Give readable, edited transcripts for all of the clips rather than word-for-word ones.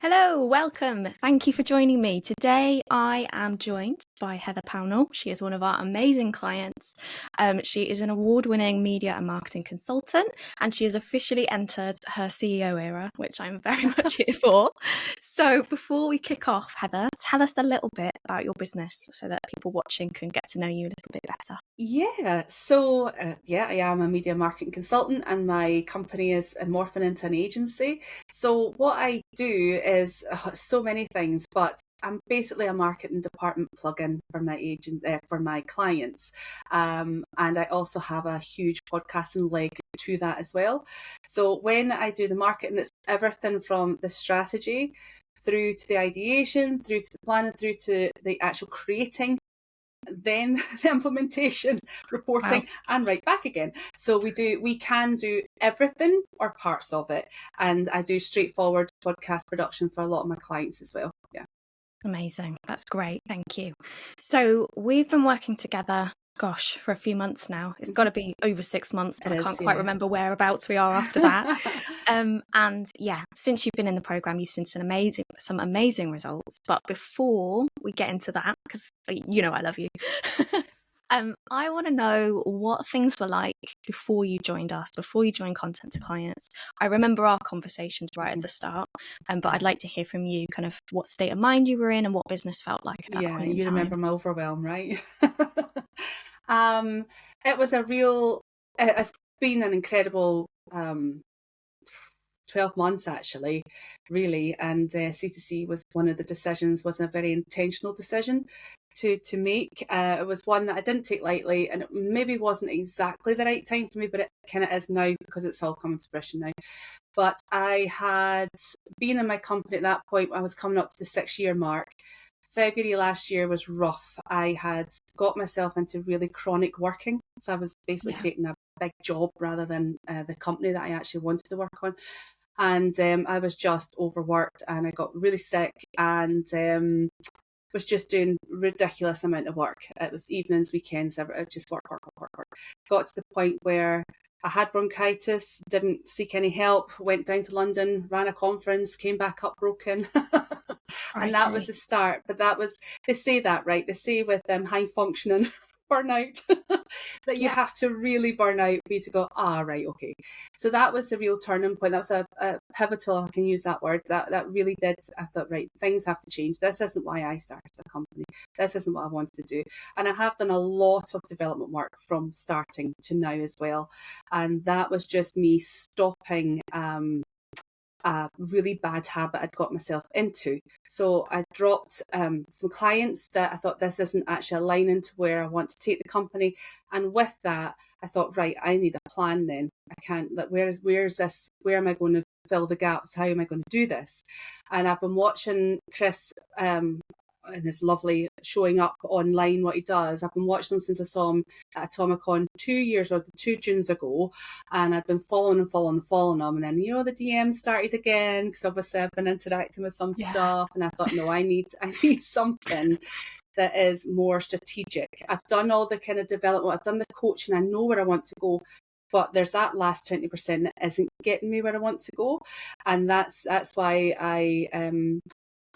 Hello, welcome. Thank you for joining me. Today I am joined by Heather Pownall. She is one of our amazing clients. She is an award-winning media and marketing consultant, and she has officially entered her CEO era, which I'm very much here for. So before we kick off, Heather, tell us a little bit about your business so that people watching can get to know you a little bit better. I am a media marketing consultant and my company is morphing into an agency. So what I do is so many things, but I'm basically a marketing department plugin for my for my clients. And I also have a huge podcasting leg to that as well. So when I do the marketing, it's everything from the strategy through to the ideation, through to the planning, through to the actual creating, then the implementation, reporting, and right back again. So we can do everything or parts of it. And I do straightforward podcast production for a lot of my clients as well. Yeah. Amazing. That's great. Thank you. So we've been working together, for a few months now. It's got to be over 6 months. I can't quite remember whereabouts we are after that. And yeah, since you've been in the program, you've seen some amazing results. But before we get into that, because you know I love you, I want to know what things were like before you joined us, before you joined Content to Clients. I remember our conversations right at the start, but I'd like to hear from you kind of what state of mind you were in and what business felt like at that point in you time. remember my overwhelm, right? It was it's been an incredible 12 months actually, really. And C2C was was a very intentional decision to make. It was one that I didn't take lightly, and it maybe wasn't exactly the right time for me, but it kind of is now because it's all coming to fruition now. But I had been in my company at that point. I was coming up to the 6-year mark. February last year was rough. I had got myself into really chronic working. So I was basically creating a big job rather than the company that I actually wanted to work on. And I was just overworked and I got really sick and was just doing ridiculous amount of work. It was evenings, weekends, just work. Got to the point where I had bronchitis, didn't seek any help, went down to London, ran a conference, came back up broken. And that was the start. But they say that, right? They say with high functioning burnout that you have to really burn out for you to go, right, okay. So that was the real turning point. That was a pivotal, I can use that word, that really did. I thought, right, things have to change. This isn't why I started the company. This isn't what I wanted to do. And I have done a lot of development work from starting to now as well. And that was just me stopping a really bad habit I'd got myself into. So I dropped some clients that I thought this isn't actually aligning to where I want to take the company. And with that, I thought, right, I need a plan then. I can't, like, where's this? Where am I going to fill the gaps? How am I going to do this? And I've been watching Chris and it's lovely showing up online what he does. I've been watching him since I saw him at Atomicon 2 Junes ago, and I've been following him, and then the DMs started again because obviously I've been interacting with some stuff, and I thought, no, I need something that is more strategic. I've done all the kind of development, I've done the coaching, I know where I want to go, but there's that last 20% that isn't getting me where I want to go, and that's why I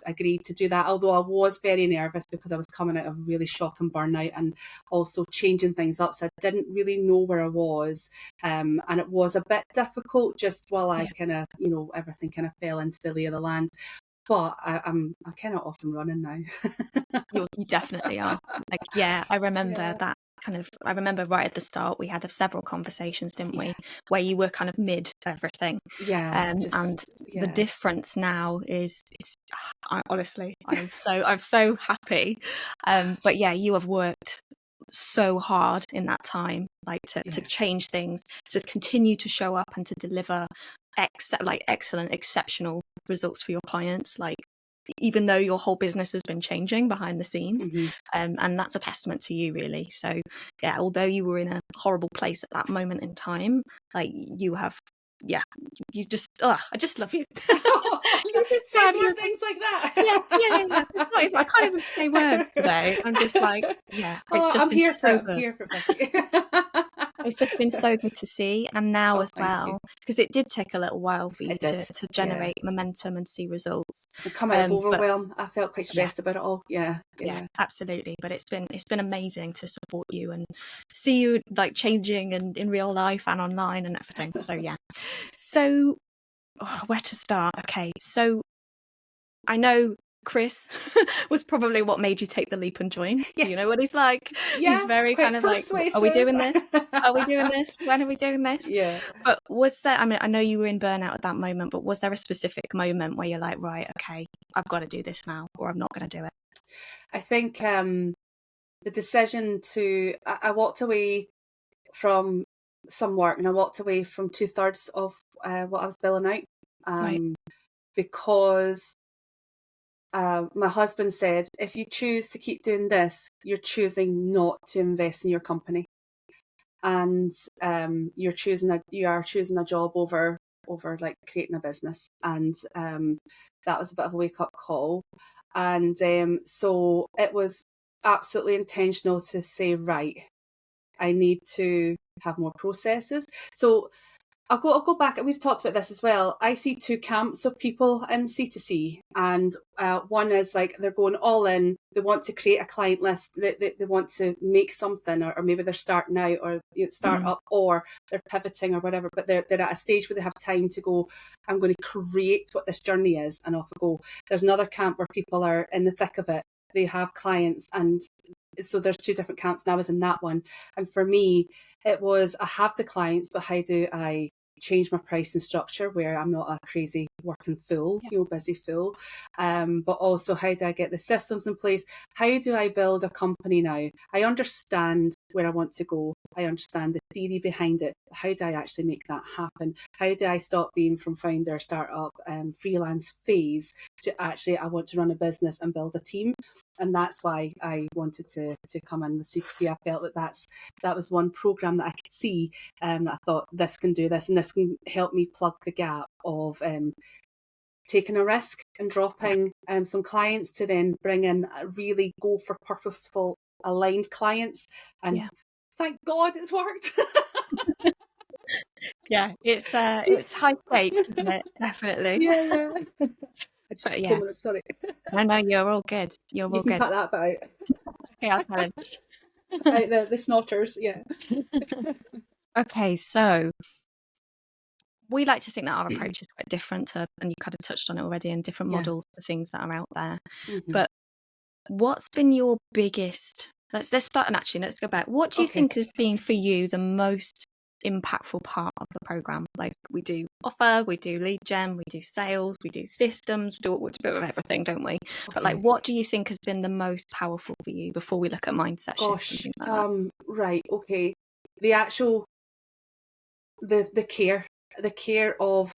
agreed to do that, although I was very nervous because I was coming out of really shocking burnout and also changing things up, so I didn't really know where I was, and it was a bit difficult just while I kind of everything kind of fell into the lay of the land. But I'm kind of off and running now. You definitely are. I remember that I remember right at the start we had several conversations, didn't we, where you were kind of mid everything. The difference now is honestly, I'm so happy. But yeah, you have worked so hard in that time, to change things, to continue to show up and to deliver excellent, exceptional results for your clients, even though your whole business has been changing behind the scenes. And that's a testament to you, really. So yeah, although you were in a horrible place at that moment in time, you have you just I just love you. You just say more things like that. Yeah. I can't even say words today. I'm just it's just I'm been here so for good. I'm here for Becky. It's just been so good to see. And now as well, because it did take a little while for you to generate momentum and see results. And come out of overwhelm. I felt quite stressed about it all. Yeah, absolutely. But it's been amazing to support you and see you like changing and in real life and online and everything. So yeah. So where to start? Okay, so I know Chris was probably what made you take the leap and join. Yes. You know what he's like. Yeah, he's very kind of persuasive. Like, are we doing this? Are we doing this? When are we doing this? Yeah. But was there, I mean, I know you were in burnout at that moment, but was there a specific moment where you're like, right, okay, I've got to do this now, or I'm not going to do it? I think the decision I walked away from some work, and I walked away from 2/3 of what I was billing out, because my husband said, if you choose to keep doing this, you're choosing not to invest in your company, and you are choosing a job over like creating a business, and that was a bit of a wake up call, and so it was absolutely intentional to say, right, I need to have more processes. So I'll go back, and we've talked about this as well. I see two camps of people in C2C, and one is like they're going all in. They want to create a client list. They want to make something, or maybe they're starting out, or start up, or they're pivoting, or whatever. But they're at a stage where they have time to go, I'm going to create what this journey is, and off I go. There's another camp where people are in the thick of it. They have clients, and so there's two different camps, and I was in that one. And for me, it was, I have the clients, but how do I change my pricing structure where I'm not a crazy working fool, busy fool, but also how do I get the systems in place? How do I build a company now? I understand where I want to go. I understand the theory behind it. How do I actually make that happen? How do I stop being from founder, startup, freelance phase to actually, I want to run a business and build a team? And that's why I wanted to come in with C2C. I felt that was one program that I could see, that I thought, this can do this, and this can help me plug the gap of taking a risk and dropping some clients to then bring in really go for purposeful, aligned clients. And thank God it's worked. Yeah, it's high stakes, isn't it? Definitely. Yeah. Sorry. No, you're all good. You're all good. Cut that bit out. Okay, I'll tell him. Out the snotters, yeah. Okay, so we like to think that our approach is quite different to, and you kind of touched on it already, in different models to things that are out there. But what's been your biggest? Let's start, and actually let's go back. What do you think has been for you the most impactful part of the program? Like, we do offer, we do lead gen, we do sales, we do systems, we do a bit of everything, don't we? But like, what do you think has been the most powerful for you before we look at mindset shifts and things like that? Right, okay. The actual the care of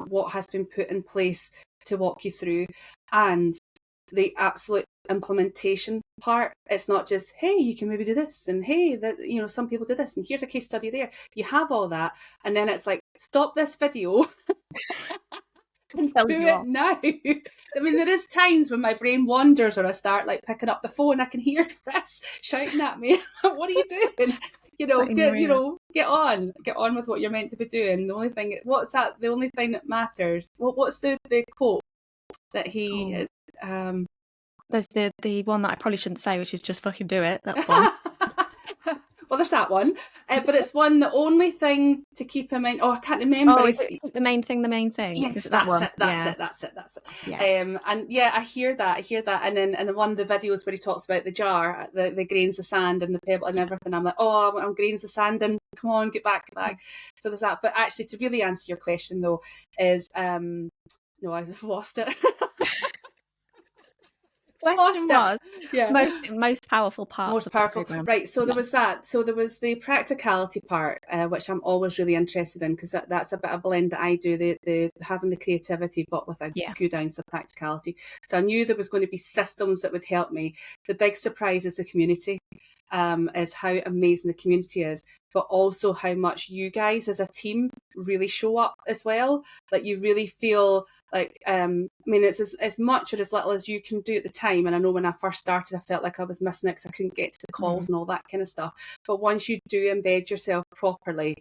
what has been put in place to walk you through, and the absolute implementation part. It's not just, hey, you can maybe do this, and hey, that, some people do this, and here's a case study there. You have all that, and then it's like, stop this video and do it now. I mean, there is times when my brain wanders, or I start like picking up the phone. I can hear Chris shouting at me, what are you doing? Get on with what you're meant to be doing. The only thing that matters. What's the quote that he there's the one that I probably shouldn't say, which is just fucking do it. That's one. Well, there's that one, but it's one. The only thing to keep in mind. Oh, I can't remember. Oh, is it the main thing? The main thing. Yes, that's it. That's it. Yeah. And yeah, I hear that. And then the one, the videos where he talks about the jar, the grains of sand and the pebble and everything. I'm like, oh, I'm grains of sand, and come on, get back. So there's that. But actually, to really answer your question though, is no, I've lost it. Question was most powerful part. Most powerful, right? So there was that. So there was the practicality part, which I'm always really interested in, because that's a bit of a blend that I do. The having the creativity, but with a good ounce of practicality. So I knew there was going to be systems that would help me. the big surprise is the community, is how amazing the community is, but also how much you guys as a team really show up as well. Like you really feel like, I mean, it's as much or as little as you can do at the time. And I know when I first started, I felt like I was missing it because I couldn't get to the calls and all that kind of stuff. But once you do embed yourself properly,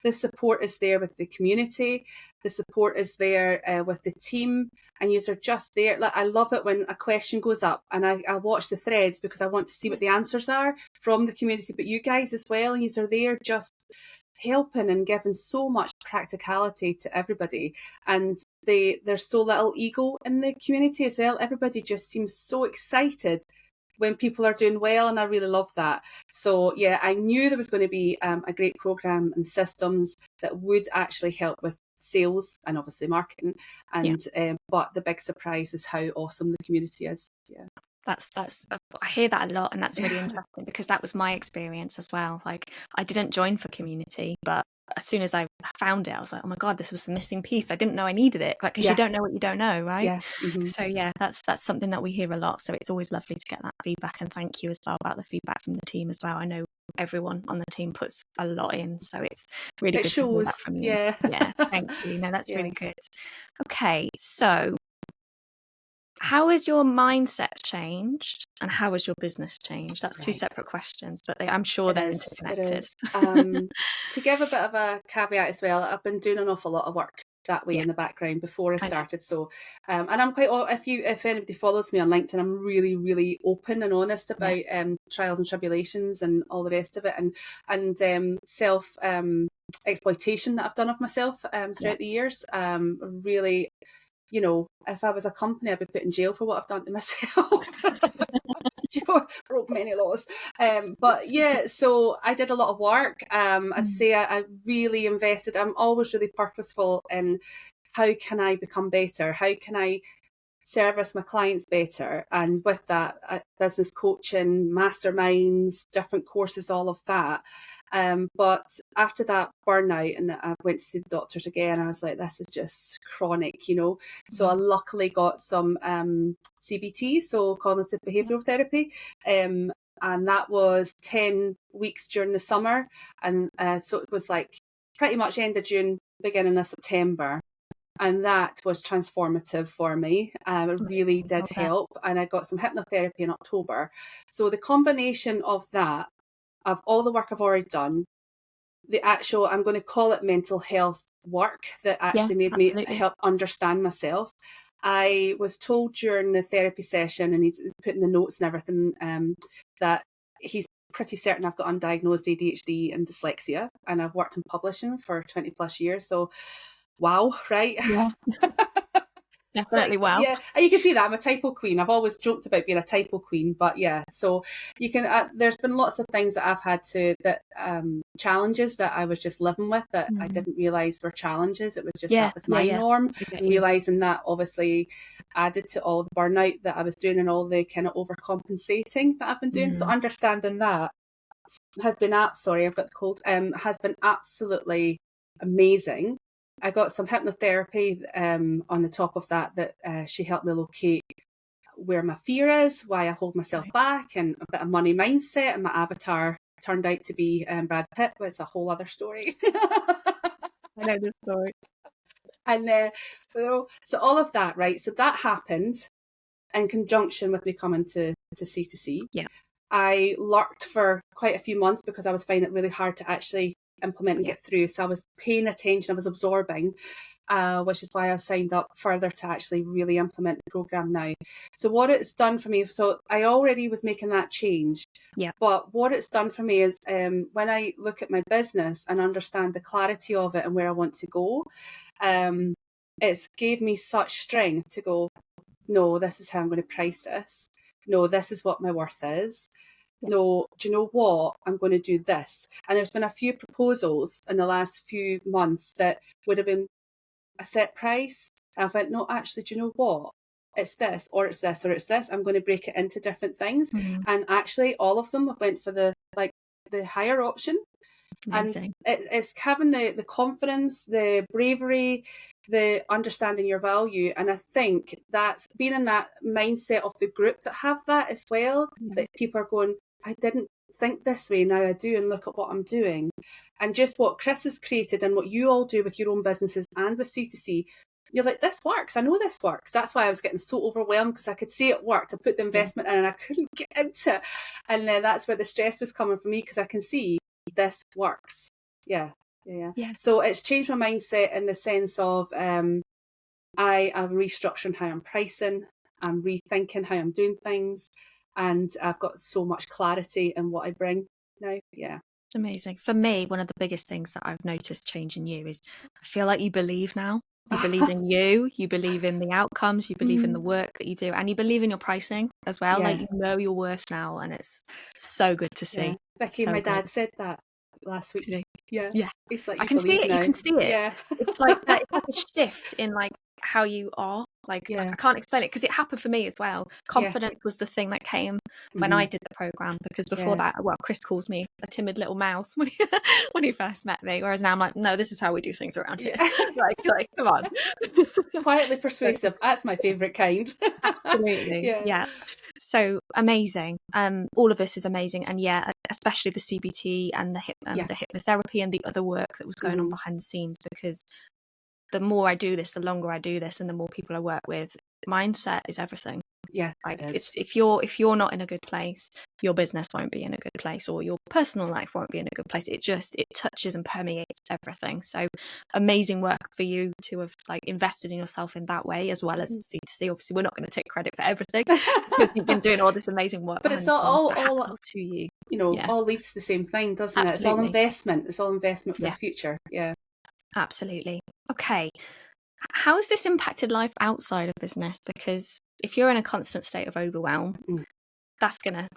the support is there with the community, the support is there with the team, and yous are just there. Like, I love it when a question goes up and I watch the threads because I want to see what the answers are from the community, but you guys as well, and yous are there just helping and giving so much practicality to everybody. And there's so little ego in the community as well. Everybody just seems so excited when people are doing well, and I really love that. So yeah, I knew there was going to be a great program and systems that would actually help with sales and obviously marketing, and but the big surprise is how awesome the community is. Yeah. That's I hear that a lot, and that's really interesting because that was my experience as well. Like, I didn't join for community, but as soon as I found it, I was like, oh my God, this was the missing piece. I didn't know I needed it, like, because you don't know what you don't know, right? Yeah. Mm-hmm. So yeah, that's something that we hear a lot. So it's always lovely to get that feedback, and thank you as well about the feedback from the team as well. I know everyone on the team puts a lot in, so it's really good to hear that from you. Yeah, thank you. No, that's really good. Okay, so how has your mindset changed and how has your business changed? That's two separate questions, but I'm sure they're interconnected. To give a bit of a caveat as well, I've been doing an awful lot of work that way in the background before I started. So, and I'm quite, if anybody follows me on LinkedIn, I'm really, really open and honest about trials and tribulations and all the rest of it, and self exploitation that I've done of myself throughout the years. Really, you know, if I was a company, I'd be put in jail for what I've done to myself. Broke many laws. But yeah, so I did a lot of work. I say I really invested. I'm always really purposeful in how can I become better? How can I service my clients better? And with that, business coaching, masterminds, different courses, all of that. But after that burnout, and I went to see the doctors again, I was like, this is just chronic, you know. So I luckily got some CBT, so cognitive behavioural therapy. And that was 10 weeks during the summer. And so it was like pretty much end of June, beginning of September. And that was transformative for me. It really did help. And I got some hypnotherapy in October. So the combination of that, of all the work I've already done, the actual, I'm going to call it mental health work that actually made me help understand myself. I was told during the therapy session, and he's put in the notes and everything, that he's pretty certain I've got undiagnosed ADHD and dyslexia. And I've worked in publishing for 20 plus years. So wow, right? Yeah. Definitely wow. Yeah, and you can see that I'm a typo queen. I've always joked about being a typo queen, but yeah, so you can, there's been lots of things that I've had to, challenges that I was just living with that I didn't realise were challenges. It was just, that was my norm. Realising that obviously added to all the burnout that I was doing and all the kind of overcompensating that I've been doing. So understanding that has been, sorry, I've got the cold, has been absolutely amazing. I got some hypnotherapy on the top of that she helped me locate where my fear is, why I hold myself back, and a bit of money mindset. And my avatar turned out to be Brad Pitt, but it's a whole other story. I know this story. And so all of that, right? So that happened in conjunction with me coming to C2C. Yeah. I lurked for quite a few months because I was finding it really hard to actually implement and get through. So I was paying attention, I was absorbing, which is why I signed up further to actually really implement the program now. So what it's done for me, so I already was making that change. Yeah. But what it's done for me is when I look at my business and understand the clarity of it and where I want to go, it's gave me such strength to go, no, this is how I'm going to price this. No, this is what my worth is. No, do you know what? I'm going to do this. And there's been a few proposals in the last few months that would have been a set price. And I went, no, actually, do you know what? It's this, or it's this, or it's this. I'm going to break it into different things. And actually, all of them went for the higher option. Amazing. And it's having the confidence, the bravery, the understanding your value. And I think that's being in that mindset of the group that have that as well, that people are going, I didn't think this way, now I do, and look at what I'm doing. And just what Chris has created and what you all do with your own businesses and with C2C, you're like, this works. I know this works. That's why I was getting so overwhelmed, because I could see it worked. I put the investment in and I couldn't get into it. And then that's where the stress was coming for me, because I can see this works. Yeah. So it's changed my mindset in the sense of I am restructuring how I'm pricing. I'm rethinking how I'm doing things. And I've got so much clarity in what I bring now. Yeah. Amazing. For me, one of the biggest things that I've noticed changing you is I feel like you believe now. You believe in you believe in the outcomes, you believe in the work that you do, and you believe in your pricing as well. Like, you know your worth now, and it's so good to see. Becky, my dad said that last week. Yeah. It's like, I can see it. now. You can see it. Yeah. It's like that. It's like a shift in like how you are. Like, I can't explain it, because it happened for me as well. Confidence was the thing that came when I did the program, because before that, well, Chris calls me a timid little mouse when he first met me, whereas now I'm like, no, this is how we do things around here. like come on. Quietly persuasive. That's my favourite kind. Absolutely. Yeah. So amazing. All of this is amazing, and especially the CBT and the hypnotherapy and the other work that was going on behind the scenes, because the more I do this, the longer I do this, and the more people I work with, mindset is everything. Yeah, like it's if you're not in a good place, your business won't be in a good place, or your personal life won't be in a good place. It touches and permeates everything. So amazing work for you to have like invested in yourself in that way, as well as C2C. Obviously, we're not going to take credit for everything because you've been doing all this amazing work. But it's all to you. All leads to the same thing, doesn't it? It's all investment. It's all investment for the future. Yeah. Absolutely. Okay. How has this impacted life outside of business? Because if you're in a constant state of overwhelm, that's gonna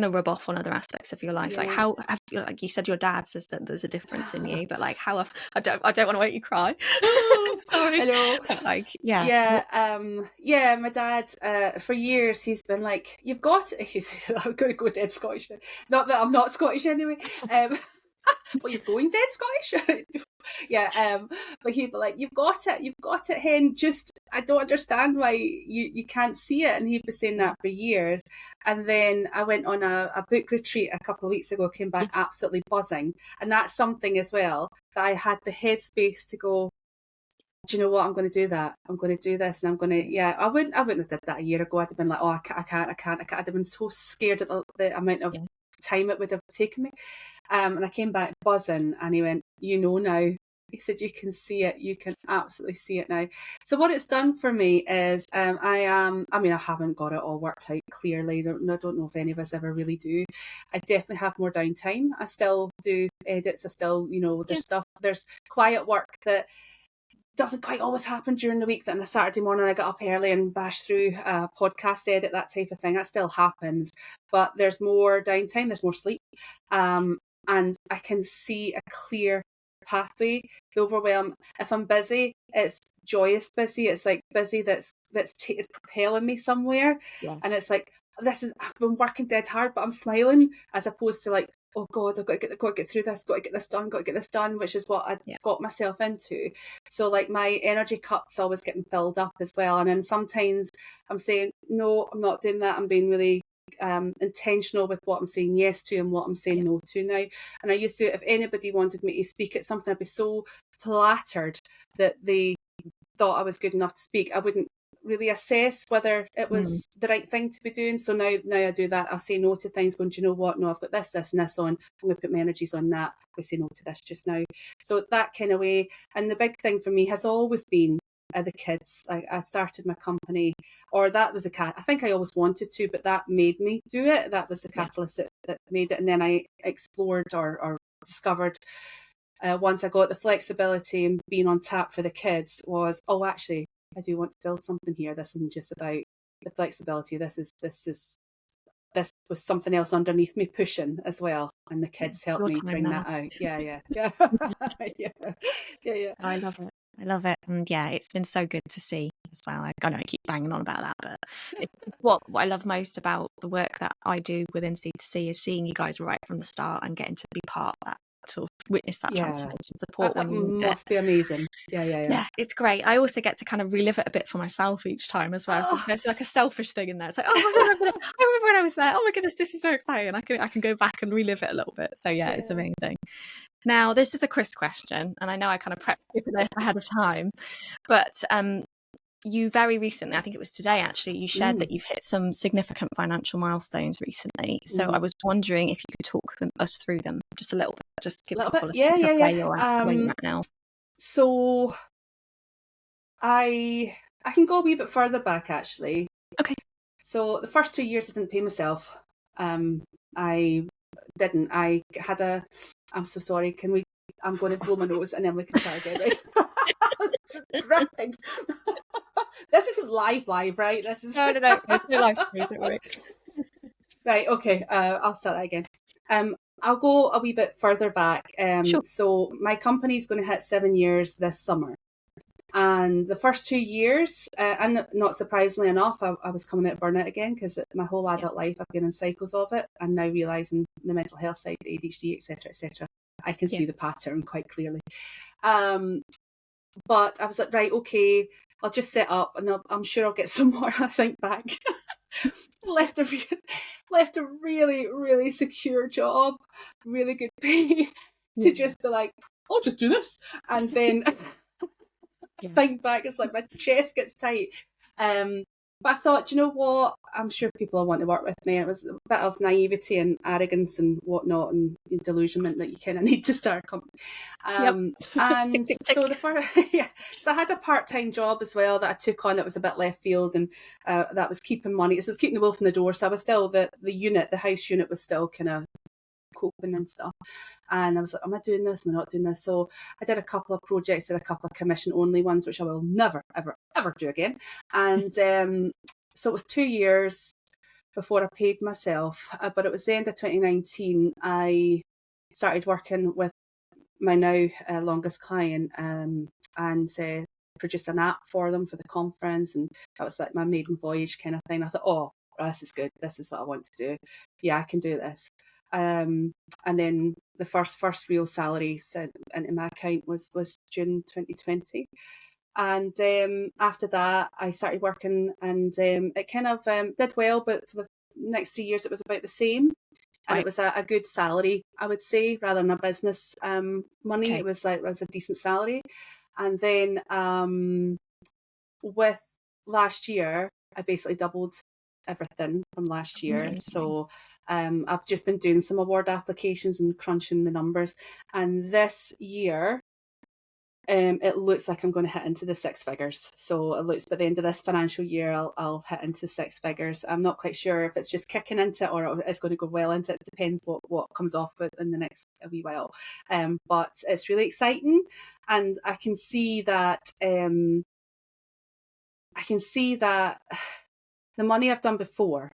rub off on other aspects of your life. Yeah. Like, how have, like you said, your dad says that there's a difference in you, but like, how I don't want to make you cry. Sorry. I know. Like, my dad, for years he's been like, you've got it. I'm going to go dead Scottish now. Not that I'm not Scottish anyway. Well, you're going dead Scottish. But he'd be like, you've got it, hen. Just, I don't understand why you can't see it. And he'd be saying that for years. And then I went on a book retreat a couple of weeks ago, came back absolutely buzzing. And that's something as well that I had the headspace to go, do you know what? I'm going to do that. I'm going to do this, and I'm going to. Yeah, I wouldn't have did that a year ago. I'd have been like, oh, I can't. I'd have been so scared at the amount of time it would have taken me. And I came back buzzing, and he went, now. He said, you can see it. You can absolutely see it now. So what it's done for me is I haven't got it all worked out clearly. I don't know if any of us ever really do. I definitely have more downtime. I still do edits. I still, there's quiet work that doesn't quite always happen during the week, that on a Saturday morning I get up early and bash through a podcast edit, that type of thing. That still happens, but there's more downtime, there's more sleep, and I can see a clear pathway. The overwhelm, if I'm busy, it's joyous busy. It's like busy that's propelling me somewhere, and it's like, I've been working dead hard, but I'm smiling, as opposed to like, oh God, I've got to get through this, got to get this done, which is what I got myself into. So like my energy cup's always getting filled up as well. And then sometimes I'm saying, no, I'm not doing that. I'm being really intentional with what I'm saying yes to and what I'm saying no to now. And I used to, if anybody wanted me to speak at something, I'd be so flattered that they thought I was good enough to speak. I wouldn't really assess whether it was the right thing to be doing. So now I do that. I say no to things, going, do you know what? No, I've got this and this on. I'm going to put my energies on that. I say no to this just now. So that kind of way. And the big thing for me has always been the kids. I started my company, or that was I think I always wanted to, but that made me do it. That was the catalyst that made it. And then I explored or discovered, once I got the flexibility and being on tap for the kids, was, oh, actually, I do want to build something here. This isn't just about the flexibility. This was something else underneath me pushing as well, and the kids helped me bring that out. Yeah. I love it. And it's been so good to see as well. I know I keep banging on about that, but what I love most about the work that I do within C2C is seeing you guys right from the start and getting to be part of that sort of witness that transformation support that when you need must be amazing. Yeah, it's great. I also get to kind of relive it a bit for myself each time as well. So there's like a selfish thing in there. It's like, oh, I remember when I was there. Oh my goodness, this is so exciting. I can go back and relive it a little bit. So it's amazing. Now, this is a Chris question, and I know I kind of prepped you for this ahead of time, but you very recently, I think it was today actually, you shared that you've hit some significant financial milestones recently. So I was wondering if you could talk us through them just a little bit, just give people a sense of where you're at now. So I can go a wee bit further back actually. Okay. So the first 2 years I didn't pay myself. I didn't. I had I'm so sorry. I'm going to blow my nose and then we can try again, right? This isn't live, right? This is... No, it's no live stream, don't worry. Right, okay, I'll start that again. I'll go a wee bit further back. Sure. So my company's going to hit 7 years this summer. And the first 2 years, and not surprisingly enough, I was coming out of burnout again because my whole adult life I've been in cycles of it, and now realising the mental health side, ADHD, etc., I can see the pattern quite clearly. But I was like, right, okay, I'll just set up and I'm sure I'll get some more when I think back. left a really, really secure job, really good pay, to just be like, I'll just do this. And then think back, it's like my chest gets tight. But I thought, you know what? I'm sure people will want to work with me. It was a bit of naivety and arrogance and whatnot and delusionment that you kind of need to start a company. And so so I had a part-time job as well that I took on that was a bit left field, and that was keeping money. So it was keeping the wolf in the door. So I was still, the house unit was still kind of coping and stuff, and I was like, am I doing this, am I not doing this? So I did a couple of projects, did a couple of commission only ones, which I will never ever do again. And so it was 2 years before I paid myself, but it was the end of 2019 I started working with my now longest client, and produced an app for them for the conference, and that was like my maiden voyage kind of thing. I thought, oh, this is good, this is what I want to do, I can do this. And then the first real salary sent into my account was June 2020. And after that, I started working, and it kind of did well, but for the next 3 years, it was about the same. And it was a good salary, I would say, rather than a business money. Okay. It was a decent salary. And then with last year, I basically doubled everything from last year. Amazing. So I've just been doing some award applications and crunching the numbers. And this year, it looks like I'm going to hit into the 6 figures. So it looks by the end of this financial year, I'll hit into 6 figures. I'm not quite sure if it's just kicking into it or it's going to go well into it. It depends what comes off in the next wee while. But it's really exciting, and I can see that the money I've done before,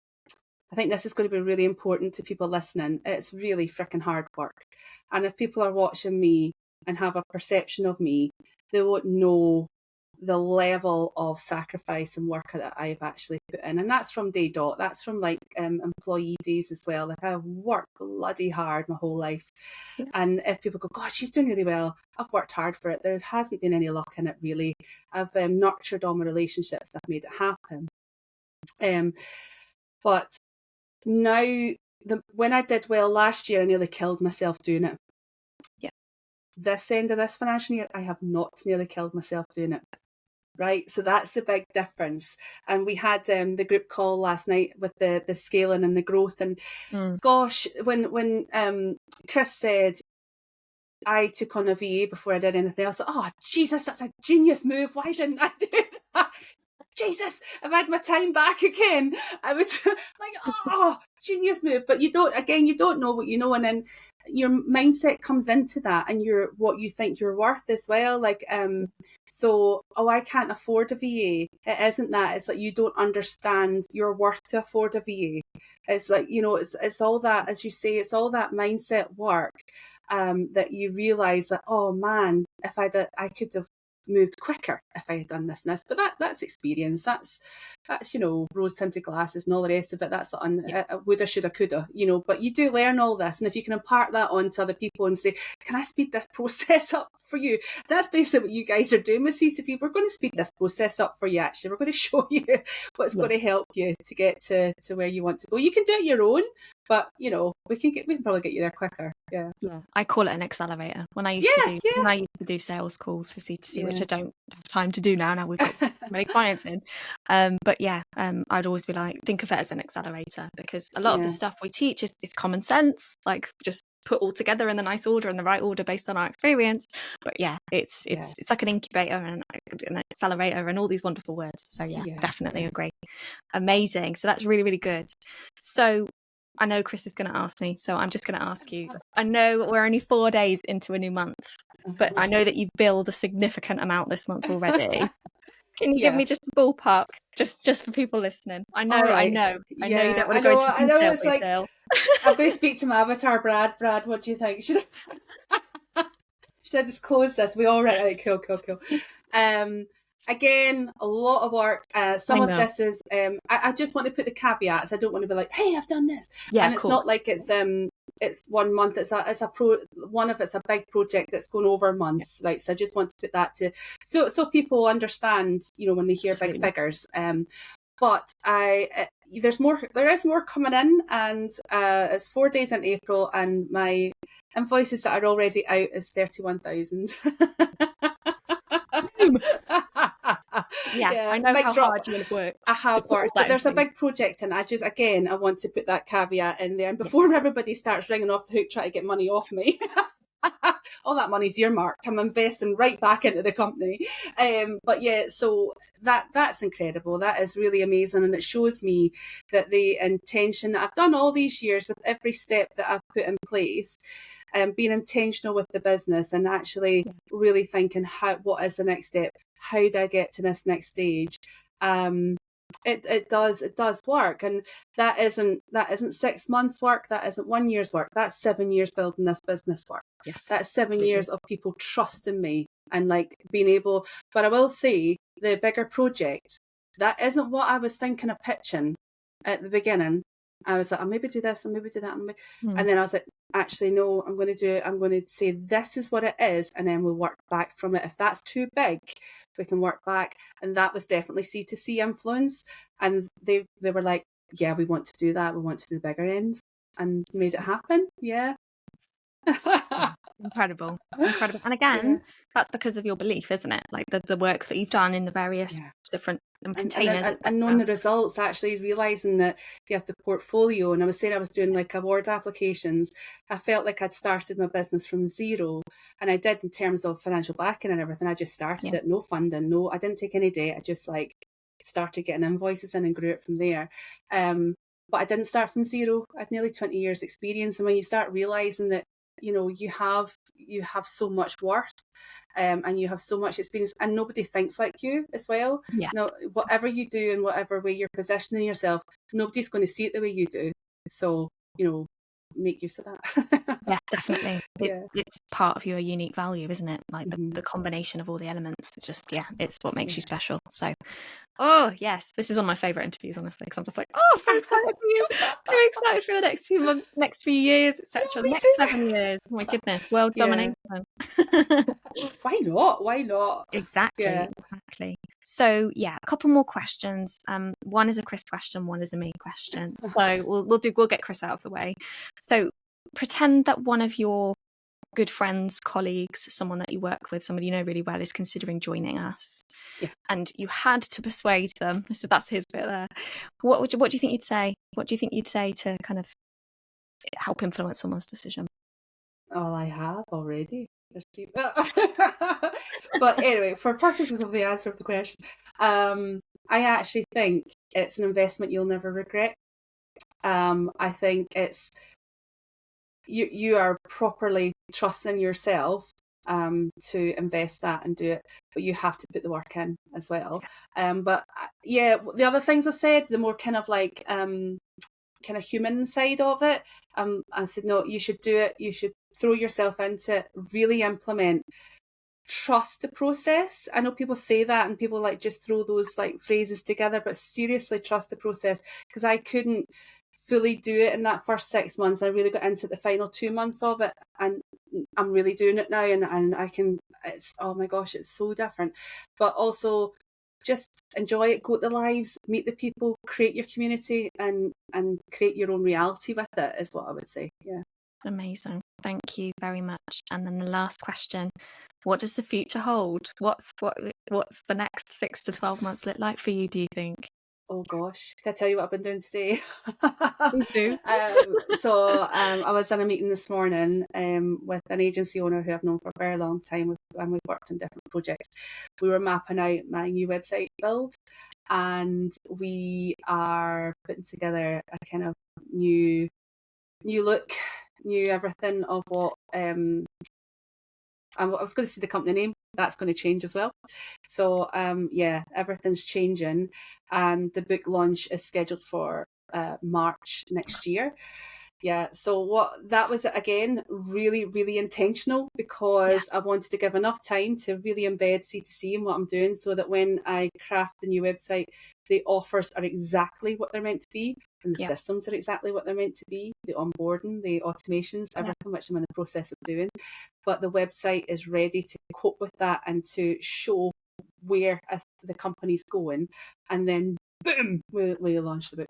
I think this is going to be really important to people listening. It's really freaking hard work. And if people are watching me and have a perception of me, they won't know the level of sacrifice and work that I've actually put in. And that's from day dot. That's from like employee days as well. Like I've worked bloody hard my whole life. Yeah. And if people go, God, she's doing really well, I've worked hard for it. There hasn't been any luck in it really. I've nurtured all my relationships. I've made it happen. But now, when I did well last year, I nearly killed myself doing it. Yeah. This end of this financial year, I have not nearly killed myself doing it. Right, so that's the big difference. And we had the group call last night with the scaling and the growth. And gosh, when Chris said I took on a VA before I did anything else, oh Jesus, that's a genius move. Why didn't I do that? Jesus, I've had my time back again. I was like, oh, genius move. But you don't know what you know. And then your mindset comes into that, and what you think you're worth as well. Like, so, I can't afford a VA. It isn't that. It's like you don't understand your worth to afford a VA. It's like, it's all that, as you say, it's all that mindset work that you realise that, oh man, if I could have moved quicker if I had done this and this. But that's experience. That's rose tinted glasses and all the rest of it. That's woulda, shoulda, coulda. But you do learn all this, and if you can impart that onto other people and say, "Can I speed this process up for you?" That's basically what you guys are doing with CCT. We're going to speed this process up for you. Actually, we're going to show you what's going to help you to get to where you want to go. You can do it your own, but we can probably get you there quicker. Yeah. I call it an accelerator. When I used to do sales calls for C2C, which I don't have time to do now. Now we've got many clients in. I'd always be like, think of it as an accelerator, because a lot of the stuff we teach is common sense, like just put all together in the nice order, in the right order based on our experience. But it's like an incubator and an accelerator and all these wonderful words. So definitely agree. Amazing. So that's really, really good. So I know Chris is going to ask me, so I'm just going to ask you. I know we're only 4 days into a new month, but I know that you've billed a significant amount this month already. Can you give me just a ballpark, just for people listening? I know you don't want to go into detail. It's like, I'm going to speak to my avatar, Brad. Brad, what do you think? Should I disclose this? We all read it. Cool. Again, a lot of work. Some of this is, I just want to put the caveats. I don't want to be like, hey, I've done this. And it's not like it's 1 month. It's a big project that's going over months. Like, so I just want to put that so people understand, when they hear big figures. But there is more coming in, and it's 4 days in April, and my invoices that are already out is 31,000. I know how hard you have worked. I have worked, but there's a big project, and I want to put that caveat in there. And before everybody starts ringing off the hook trying to get money off me, all that money's earmarked. I'm investing right back into the company. So that's incredible. That is really amazing, and it shows me that the intention that I've done all these years with every step that I've put in place, being intentional with the business and actually really thinking what is the next step? How do I get to this next stage? It does work, and that isn't 6 months work. That isn't 1 year's work. That's 7 years building this business work. Yes, that's 7 years of people trusting me and like being able. But I will say, the bigger project, that isn't what I was thinking of pitching at the beginning. I was like, I'll maybe do this, I'll maybe do that. And then I was like, actually, no, I'm going to say this is what it is, and then we'll work back from it. If that's too big, we can work back. And that was definitely C2C influence. And they were like, yeah, we want to do that. We want to do the bigger end, and made it happen. Yeah. Incredible. And again, that's because of your belief, isn't it? Like the work that you've done in the various different containers, and knowing the results, actually realizing that you have the portfolio. And I was saying, I was doing like award applications. I felt like I'd started my business from zero, and I did in terms of financial backing and everything. I just started it, no funding, I didn't take any debt. I just like started getting invoices in and grew it from there. But I didn't start from zero. I had nearly 20 years experience, and when you start realizing that you have so much worth, and you have so much experience, and nobody thinks like you as well. Whatever you do and whatever way you're positioning yourself, nobody's going to see it the way you do. So make use of that. Yeah, definitely. It's part of your unique value, isn't it? Like the combination of all the elements. It's just it's what makes you special. So yes, this is one of my favorite interviews, honestly, because I'm just like, I'm so excited for you. Very excited for the next few months, next few years, etc. Next 7 years. Oh my goodness, world domination. Why not? Exactly. So a couple more questions. One is a Chris question, one is a me question. So we'll get Chris out of the way. So pretend that one of your good friends, colleagues, someone that you work with, somebody you know really well, is considering joining us, and you had to persuade them. So that's his bit there. What do you think you'd say? What do you think you'd say to kind of help influence someone's decision? All I have already. But anyway, for purposes of the answer of the question, I actually think it's an investment you'll never regret. I think it's you are properly trusting yourself to invest that and do it, but you have to put the work in as well. But the other things I said, the more kind of like kind of human side of it, I said, no, you should do it. You should throw yourself into it, really implement trust the process. I know people say that and people like just throw those like phrases together, but seriously trust the process, because I couldn't fully do it in that first 6 months. I really got into the final 2 months of it, and I'm really doing it now, and I can, it's, oh my gosh, it's so different. But also just enjoy it, go to the lives, meet the people, create your community, and create your own reality with it, is what I would say. Yeah. Amazing. Thank you very much. And then the last question, what does the future hold? What's the next 6 to 12 months look like for you, do you think? Oh gosh, can I tell you what I've been doing today? Please do. I was in a meeting this morning with an agency owner who I've known for a very long time, and we've worked on different projects. We were mapping out my new website build, and we are putting together a kind of new look, new everything of what I was going to say the company name. That's going to change as well. So yeah, everything's changing, and the book launch is scheduled for March next year. Yeah, so what that was, again, really, really intentional, because I wanted to give enough time to really embed C2C in what I'm doing, so that when I craft the new website, the offers are exactly what they're meant to be, and the systems are exactly what they're meant to be, the onboarding, the automations, everything, which I'm in the process of doing. But the website is ready to cope with that and to show where the company's going, and then boom, we launch the book.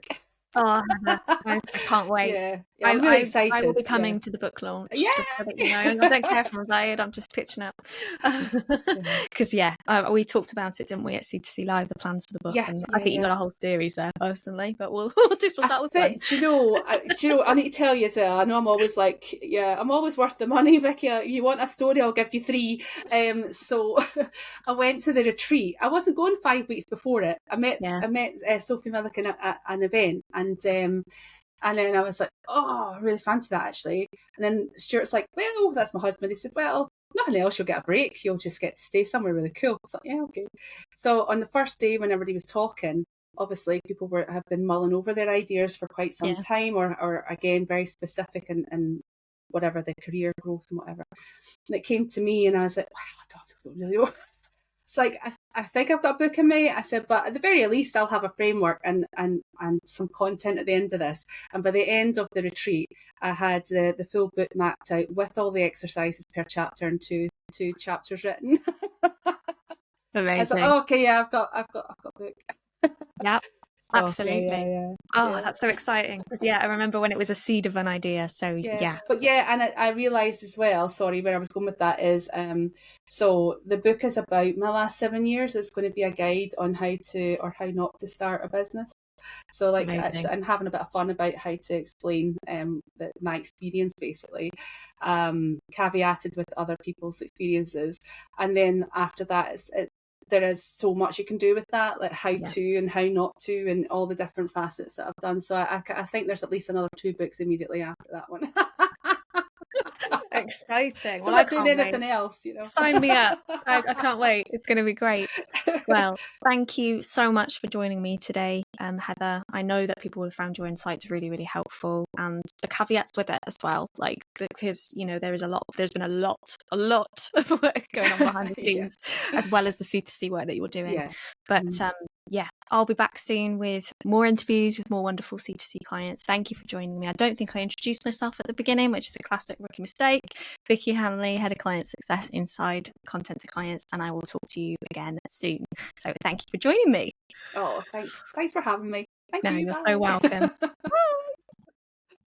Oh, I can't wait. Yeah, I'm really excited. I will be coming to the book launch. Yeah. Just so that you know. I don't care if I'm invited, I'm just pitching up. Because we talked about it, didn't we, at C2C Live, the plans for the book. And I think you've got a whole series there, personally. But we'll start with one. Do you know, I need to tell you as well, I know I'm always like, I'm always worth the money, Vicky. You want a story, I'll give you 3. So I went to the retreat. I wasn't going 5 weeks before it. I met Sophie Milliken at an event, and then I was like, oh, I really fancy that, actually. And then Stuart's like, well, that's my husband. He said, well, nothing else, you'll get a break. You'll just get to stay somewhere really cool. I was like, yeah, okay. So on the first day, when everybody was talking, obviously people have been mulling over their ideas for quite some time, or again, very specific and whatever, the career growth and whatever. And it came to me, and I was like, wow, I don't really know. It's like, I think I've got a book in me. I said, but at the very least, I'll have a framework and some content at the end of this. And by the end of the retreat, I had the full book mapped out with all the exercises per chapter and two chapters written. Amazing. I was like, oh, okay, yeah, I've got a book. Yeah. Absolutely. That's so exciting. I remember when it was a seed of an idea. So But and I realised as well, sorry, where I was going with that is, so the book is about my last 7 years. It's going to be a guide on how to, or how not to, start a business. So like, actually, and having a bit of fun about how to explain my experience, basically, caveated with other people's experiences. And then after that, there is so much you can do with that, like how to and how not to, and all the different facets that I've done. So I think there's at least another 2 books immediately after that one. Exciting. So I'm not doing anything else, you know. Sign me up. I can't wait. It's going to be great. Well, thank you so much for joining me today, Heather. I know that people have found your insights really, really helpful, and the caveats with it as well, like, because there's been a lot of work going on behind the scenes, as well as the C2C work that you're doing. But I'll be back soon with more interviews with more wonderful C2C clients. Thank you for joining me. I don't think I introduced myself at the beginning, which is a classic rookie mistake. Vicky Hanley, Head of Client Success inside Content to Clients, and I will talk to you again soon. So thank you for joining me. Oh, thanks for having me. Thank you. You're so welcome.